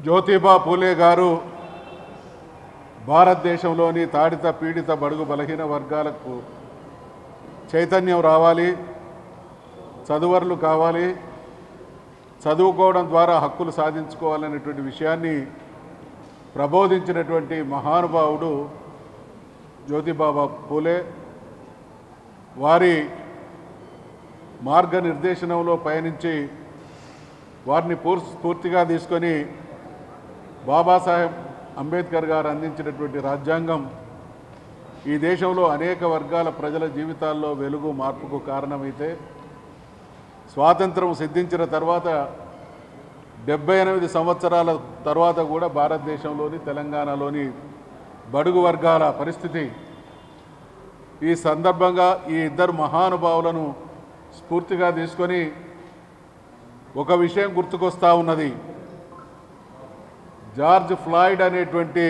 జ్యోతిబా పూలే గారు భారతదేశంలోని తాడిత పీడిత బడుగు బలహీన వర్గాలకు చైతన్యం రావాలి, చదువర్లు కావాలి, చదువుకోవడం ద్వారా హక్కులు సాధించుకోవాలనేటువంటి విషయాన్ని ప్రబోధించినటువంటి మహానుభావుడు జ్యోతిబా పూలే. వారి మార్గనిర్దేశనంలో పయనించి వారిని పూర్తిగా తీసుకొని బాబాసాహెబ్ అంబేద్కర్ గారు అందించినటువంటి రాజ్యాంగం ఈ దేశంలో అనేక వర్గాల ప్రజల జీవితాల్లో వెలుగు మార్పుకు కారణమైతే, స్వాతంత్రం సిద్ధించిన తర్వాత 78 సంవత్సరాల తర్వాత కూడా భారతదేశంలోని తెలంగాణలోని బడుగు వర్గాల పరిస్థితి ఈ సందర్భంగా ఈ ఇద్దరు మహానుభావులను స్ఫూర్తిగా తీసుకొని ఒక విషయం గుర్తుకొస్తా ఉన్నది. జార్జ్ ఫ్లాయిడ్ అనేటువంటి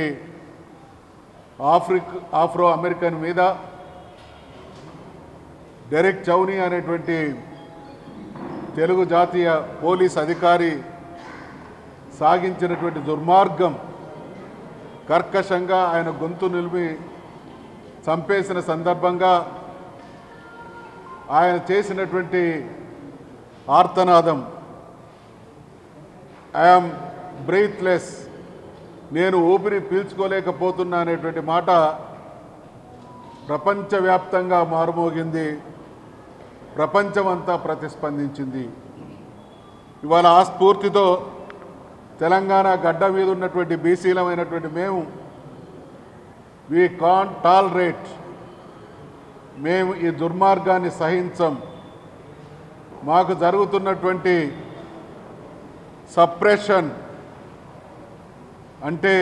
ఆఫ్రో అమెరికన్ మీద డెరెక్ చౌనీ అనేటువంటి తెలుగు జాతీయ పోలీస్ అధికారి సాగించినటువంటి దుర్మార్గం, కర్కశంగా ఆయన గొంతు నిలిపి చంపేసిన సందర్భంగా ఆయన చేసినటువంటి ఆర్తనాదం, ఐఎమ్ బ్రీత్లెస్, నేను ఊపిరి పీల్చుకోలేకపోతున్నా అనేటువంటి మాట ప్రపంచవ్యాప్తంగా మారుమోగింది. ప్రపంచమంతా ప్రతిస్పందించింది. ఇవాళ ఆ స్ఫూర్తితో తెలంగాణ గడ్డ మీద ఉన్నటువంటి బీసీలమైనటువంటి మేము వీ కాంట్ టాలరేట్, మేము ఈ దుర్మార్గాన్ని సహించం, మాకు జరుగుతున్నటువంటి సప్రెషన్ అంటే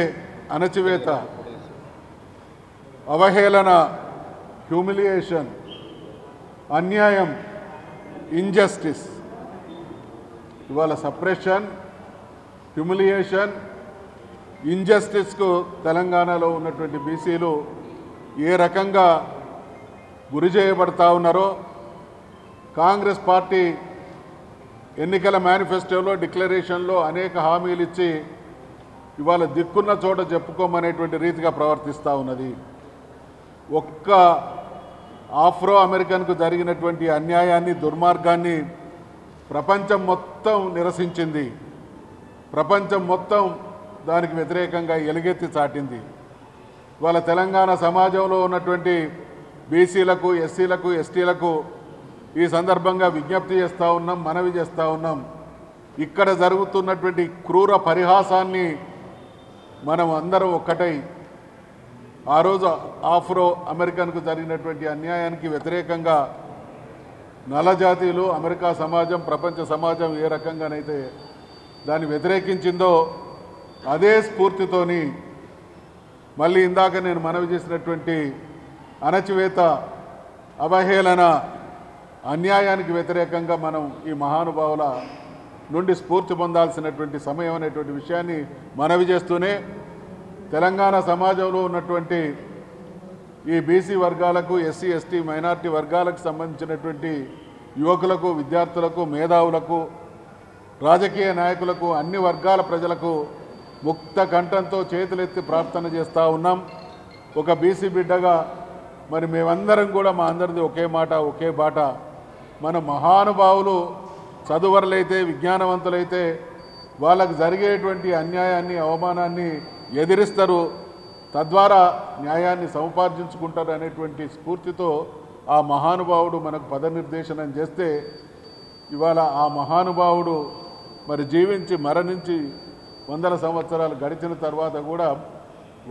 అణచివేత, అవహేళన, హ్యూమిలియేషన్, అన్యాయం, ఇంజస్టిస్, ఇవాళ సప్రెషన్, హ్యూమిలియేషన్, ఇంజస్టిస్కు తెలంగాణలో ఉన్నటువంటి బీసీలు ఏ రకంగా గురి చేయబడతా ఉన్నారో, కాంగ్రెస్ పార్టీ ఎన్నికల మేనిఫెస్టోలో డిక్లరేషన్లో అనేక హామీలు ఇచ్చి ఇవాళ దిక్కున్న చోట చెప్పుకోమనేటువంటి రీతిగా ప్రవర్తిస్తూ ఉన్నది. ఒక్క ఆఫ్రో అమెరికన్కు జరిగినటువంటి అన్యాయాన్ని, దుర్మార్గాన్ని ప్రపంచం మొత్తం నిరసించింది. ప్రపంచం మొత్తం దానికి వ్యతిరేకంగా ఎలుగెత్తి చాటింది. ఇవాళ తెలంగాణ సమాజంలో ఉన్నటువంటి బీసీలకు, ఎస్సీలకు, ఎస్టీలకు ఈ సందర్భంగా విజ్ఞప్తి చేస్తూ ఉన్నాం, మనవి చేస్తూ ఉన్నాం. ఇక్కడ జరుగుతున్నటువంటి క్రూర పరిహాసాన్ని మనం అందరం ఒక్కటై ఆ రోజు ఆఫ్రో అమెరికన్కు జరిగినటువంటి అన్యాయానికి వ్యతిరేకంగా నల్లజాతీయులు, అమెరికా సమాజం, ప్రపంచ సమాజం ఏ రకంగానైతే దాన్ని వ్యతిరేకించిందో అదే స్ఫూర్తితోని మళ్ళీ ఇందాక నేను మనవి చేసినటువంటి అణచివేత, అవహేళన, అన్యాయానికి వ్యతిరేకంగా మనం ఈ మహానుభావుల నుండి స్ఫూర్తి పొందాల్సినటువంటి సమయం అనేటువంటి విషయాన్ని మనవి చేస్తూనే, తెలంగాణ సమాజంలో ఉన్నటువంటి ఈ బీసీ వర్గాలకు, ఎస్సీ ఎస్టీ మైనార్టీ వర్గాలకు సంబంధించినటువంటి యువకులకు, విద్యార్థులకు, మేధావులకు, రాజకీయ నాయకులకు, అన్ని వర్గాల ప్రజలకు ముక్త కంఠంతో చేతులెత్తి ప్రార్థన చేస్తూ ఉన్నాం. ఒక బీసీ బిడ్డగా మరి మేమందరం కూడా మా అందరిది ఒకే మాట, ఒకే బాట. మన మహానుభావులు చదువర్లైతే, విజ్ఞానవంతులైతే వాళ్ళకు జరిగేటువంటి అన్యాయాన్ని, అవమానాన్ని ఎదిరిస్తారు, తద్వారా న్యాయాన్ని సముపార్జించుకుంటారు అనేటువంటి స్ఫూర్తితో ఆ మహానుభావుడు మనకు పదనిర్దేశనం చేస్తే, ఇవాళ ఆ మహానుభావుడు మరి జీవించి మరణించి 100 సంవత్సరాలు గడిచిన తర్వాత కూడా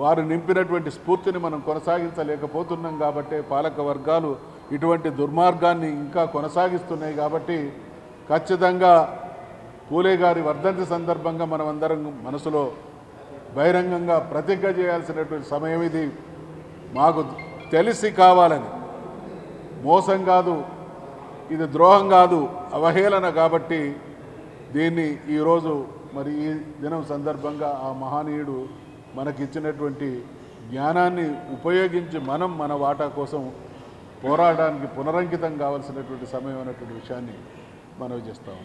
వారు నింపినటువంటి స్ఫూర్తిని మనం కొనసాగించలేకపోతున్నాం. కాబట్టి పాలక వర్గాలు ఇటువంటి దుర్మార్గాన్ని ఇంకా కొనసాగిస్తున్నాయి. కాబట్టి ఖచ్చితంగా పూలే గారి వర్ధంతి సందర్భంగా మనం అందరం మనసులో బహిరంగంగా ప్రతిజ్ఞ చేయాల్సినటువంటి సమయం ఇది. మాకు తెలిసి కావాలని, మోసం కాదు, ఇది ద్రోహం కాదు, అవహేళన. కాబట్టి దీన్ని ఈరోజు మరి ఈ దినం సందర్భంగా ఆ మహనీయుడు మనకిచ్చినటువంటి జ్ఞానాన్ని ఉపయోగించి మనం మన వాటా కోసం పోరాడడానికి పునరంకితం కావాల్సినటువంటి సమయం అనేటువంటి విషయాన్ని మనవి చేస్తాము.